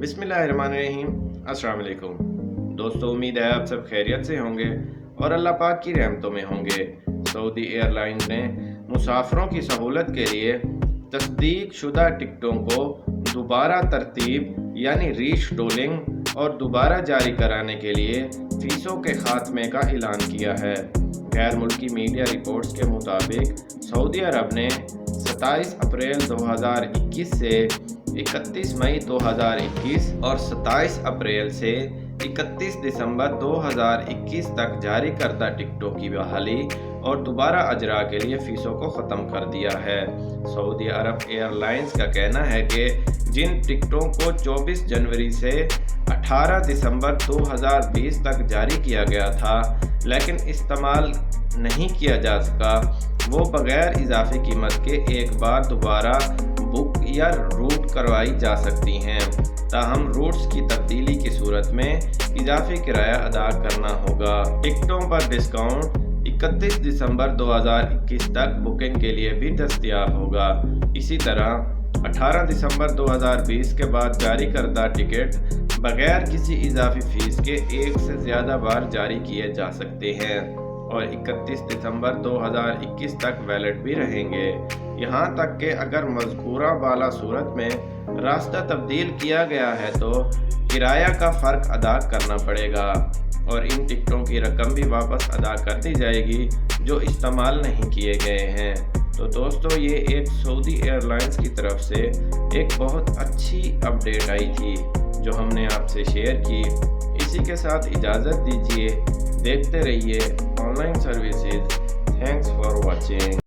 बिस्मिल्लाहिर्रहमानिर्रहीम। अस्सलाम वालेकुम दोस्तों, उम्मीद है आप सब खैरियत से होंगे और अल्लाह पाक की रहमतों में होंगे। सऊदी एयरलाइंस ने मुसाफिरों की सहूलत के लिए तस्दीक शुदा टिकटों को दोबारा तरतीब यानी रीशेड्यूलिंग और दोबारा जारी कराने के लिए फीसों के खात्मे का ऐलान किया है। गैर मुल्की मीडिया रिपोर्ट्स के मुताबिक सऊदी अरब ने 27 अप्रैल 2021 से 31 मई 2021 और 27 अप्रैल से 31 दिसंबर 2021 तक जारी करदा टिकटों की बहाली और दोबारा अजरा के लिए फ़ीसों को ख़त्म कर दिया है। सऊदी अरब एयरलाइंस का कहना है कि जिन टिकटों को 24 जनवरी से 18 दिसंबर 2020 तक जारी किया गया था लेकिन इस्तेमाल नहीं किया जा सका, वो बग़ैर इजाफी कीमत के एक बार दोबारा बुक या रूट करवाई जा सकती हैं। ताहम रूट्स की तब्दीली की सूरत में इजाफी किराया अदा करना होगा। टिकटों पर डिस्काउंट 31 दिसंबर 2021 तक बुकिंग के लिए भी दस्तयाब होगा। इसी तरह 18 दिसंबर 2020 के बाद जारी करदा टिकट बगैर किसी इजाफी फ़ीस के एक से ज़्यादा बार जारी किए जा सकते हैं और 31 दिसंबर 2021 तक वैलिड भी रहेंगे। यहाँ तक कि अगर मज़कूरा बाला सूरत में रास्ता तब्दील किया गया है तो किराया का फ़र्क अदा करना पड़ेगा और इन टिकटों की रकम भी वापस अदा कर दी जाएगी जो इस्तेमाल नहीं किए गए हैं। तो दोस्तों, ये एक सऊदी एयरलाइंस की तरफ से एक बहुत अच्छी अपडेट आई थी जो हमने आपसे शेयर की। इसी के साथ इजाज़त दीजिए। देखते रहिए online services. Thanks for watching.